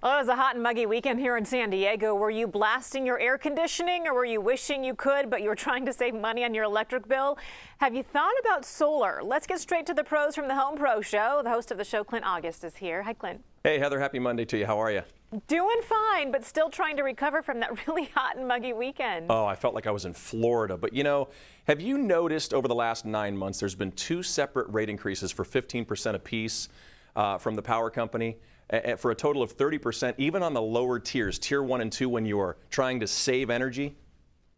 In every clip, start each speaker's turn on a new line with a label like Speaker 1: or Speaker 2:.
Speaker 1: Well, it was a hot and muggy weekend here in San Diego. Were you blasting your air conditioning, or were you wishing you could, but you were trying to save money on your electric bill? Have you thought about solar? Let's get straight to the pros from the Home Pro Show. The host of the show, Clint August, is here. Hi, Clint.
Speaker 2: Hey, Heather. Happy Monday to you. How are you?
Speaker 1: Doing fine, but still trying to recover from that really hot and muggy weekend.
Speaker 2: Oh, I felt like I was in Florida. But you know, have you noticed over the last 9 months there's been 2 separate rate increases for 15% apiece from the power company? For a total of 30%, even on the lower tiers, tier 1 and 2, when you are trying to save energy?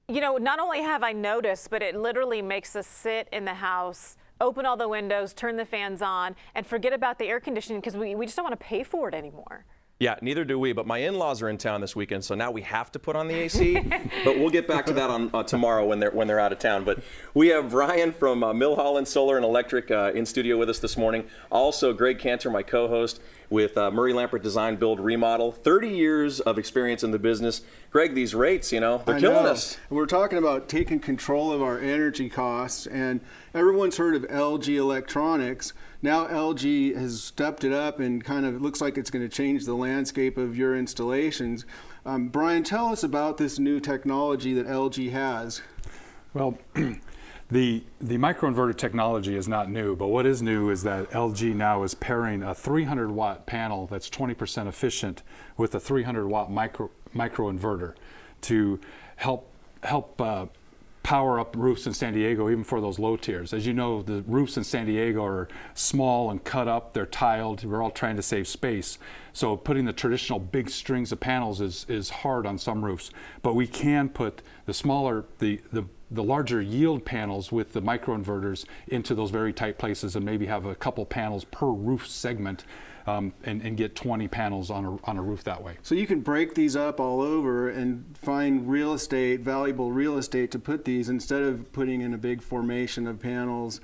Speaker 1: You know, not only have I noticed, but it literally makes us sit in the house, open all the windows, turn the fans on, and forget about the air conditioning because we just don't want to pay for it anymore.
Speaker 2: Yeah, neither do we, but my in-laws are in town this weekend, so now we have to put on the AC. But we'll get back to that on tomorrow when they're out of town. But we have Brian from Milholland Solar and Electric in studio with us this morning. Also, Greg Cantor, my co-host with Murray Lampert Design, Build, Remodel. 30 years of experience in the business. Greg, these rates, you know, they're killing us.
Speaker 3: We're talking about taking control of our energy costs, and everyone's heard of LG Electronics. Now LG has stepped it up and kind of looks like it's going to change the landscape of your installations. Brian, tell us about this new technology that LG has.
Speaker 4: Well, the microinverter technology is not new, but what is new is that LG now is pairing a 300-watt panel that's 20% efficient with a 300-watt microinverter to help power up roofs in San Diego, even for those low tiers. As you know, the roofs in San Diego are small and cut up, they're tiled, we're all trying to save space. So putting the traditional big strings of panels is hard on some roofs, but we can put the smaller, the larger yield panels with the microinverters into those very tight places and maybe have a couple panels per roof segment and get 20 panels on a roof that way.
Speaker 3: So you can break these up all over and find real estate, valuable real estate to put these instead of putting in a big formation of panels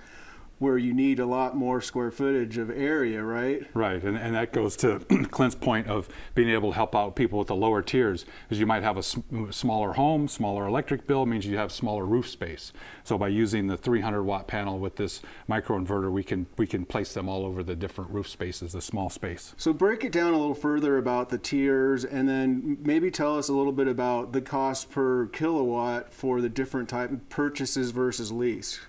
Speaker 3: where you need a lot more square footage of area, right?
Speaker 4: Right, and that goes to Clint's point of being able to help out people with the lower tiers, because you might have a smaller home, smaller electric bill, means you have smaller roof space. So by using the 300-watt panel with this microinverter, we can place them all over the different roof spaces, the small space.
Speaker 3: So break it down a little further about the tiers, and then maybe tell us a little bit about the cost per kilowatt for the different type of purchases versus lease.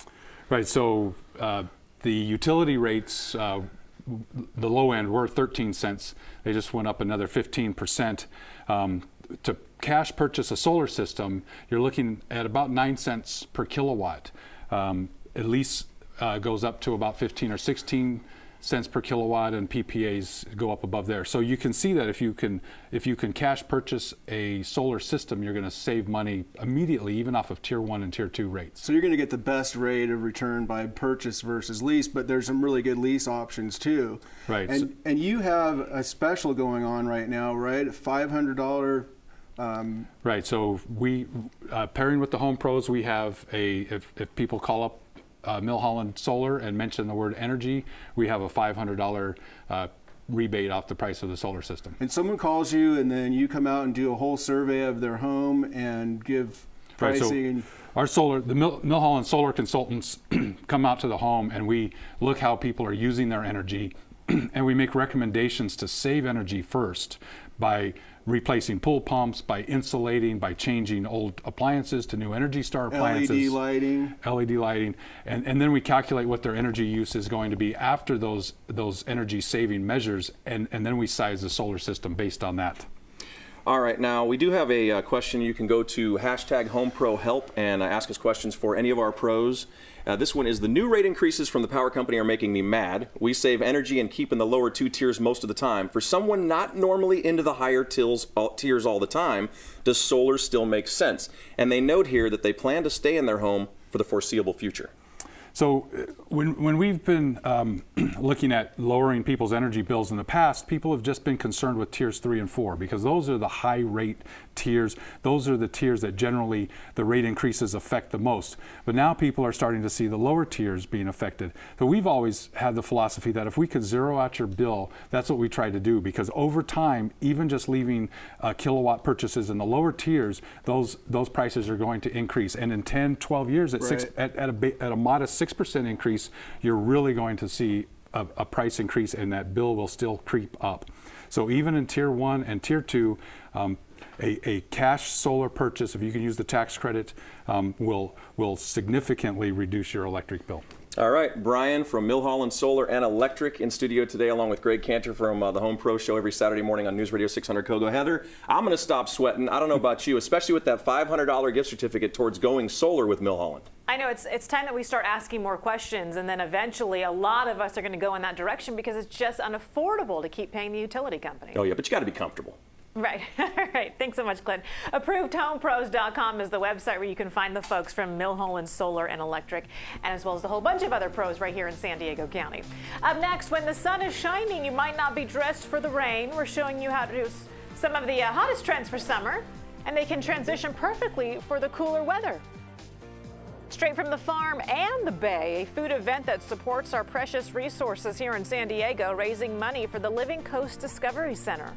Speaker 3: Right,
Speaker 4: so the utility rates, the low end were 13 cents. They just went up another 15%. To cash purchase a solar system, you're looking at about 9 cents per kilowatt. At least goes up to about 15 or 16 cents per kilowatt, and PPAs go up above there. So you can see that if you can cash purchase a solar system, you're going to save money immediately, even off of tier 1 and tier 2 rates.
Speaker 3: So you're going to get the best rate of return by purchase versus lease, but there's some really good lease options too.
Speaker 4: Right.
Speaker 3: And you have a special going on right now, right? A $500.
Speaker 4: Right. So we pairing with the Home Pros, we have if people call up Milholland Solar and mention the word energy, we have a $500 rebate off the price of the solar system.
Speaker 3: And someone calls you, and then you come out and do a whole survey of their home and give pricing.
Speaker 4: Right, so our solar, the Milholland Solar consultants come out to the home, and we look how people are using their energy, and we make recommendations to save energy first by replacing pool pumps, by insulating, by changing old appliances to new Energy Star appliances. LED lighting. And then we calculate what their energy use is going to be after those energy saving measures, and then we size the solar system based on that.
Speaker 2: All right, now we do have a question. You can go to #HomeProHelp and ask us questions for any of our pros. This one is: the new rate increases from the power company are making me mad. We save energy and keep in the lower 2 tiers most of the time. For someone not normally into the higher tiers all the time, does solar still make sense? And they note here that they plan to stay in their home for the foreseeable future.
Speaker 4: So when we've been looking at lowering people's energy bills in the past, people have just been concerned with tiers 3 and 4 because those are the high rate tiers. Those are the tiers that generally the rate increases affect the most. But now people are starting to see the lower tiers being affected. So we've always had the philosophy that if we could zero out your bill, that's what we try to do, because over time, even just leaving kilowatt purchases in the lower tiers, those prices are going to increase. And in 10, 12 years, at a modest 6% increase, you're really going to see a price increase, and that bill will still creep up. So even in Tier 1 and Tier 2, a cash solar purchase, if you can use the tax credit, will significantly reduce your electric bill.
Speaker 2: All right, Brian from Milholland Solar and Electric in studio today, along with Greg Cantor from the Home Pro Show every Saturday morning on News Radio 600 Kogo. Heather, I'm going to stop sweating. I don't know about you, especially with that $500 gift certificate towards going solar with Milholland.
Speaker 1: I know it's time that we start asking more questions, and then eventually a lot of us are going to go in that direction because it's just unaffordable to keep paying the utility company.
Speaker 2: Oh, yeah, but you got to be comfortable.
Speaker 1: Right. All right. Thanks so much, Clint. ApprovedHomePros.com is the website where you can find the folks from Milholland Solar and Electric, and as well as a whole bunch of other pros right here in San Diego County. Up next, when the sun is shining, you might not be dressed for the rain. We're showing you how to do some of the hottest trends for summer, and they can transition perfectly for the cooler weather. Straight from the farm and the bay, a food event that supports our precious resources here in San Diego, raising money for the Living Coast Discovery Center.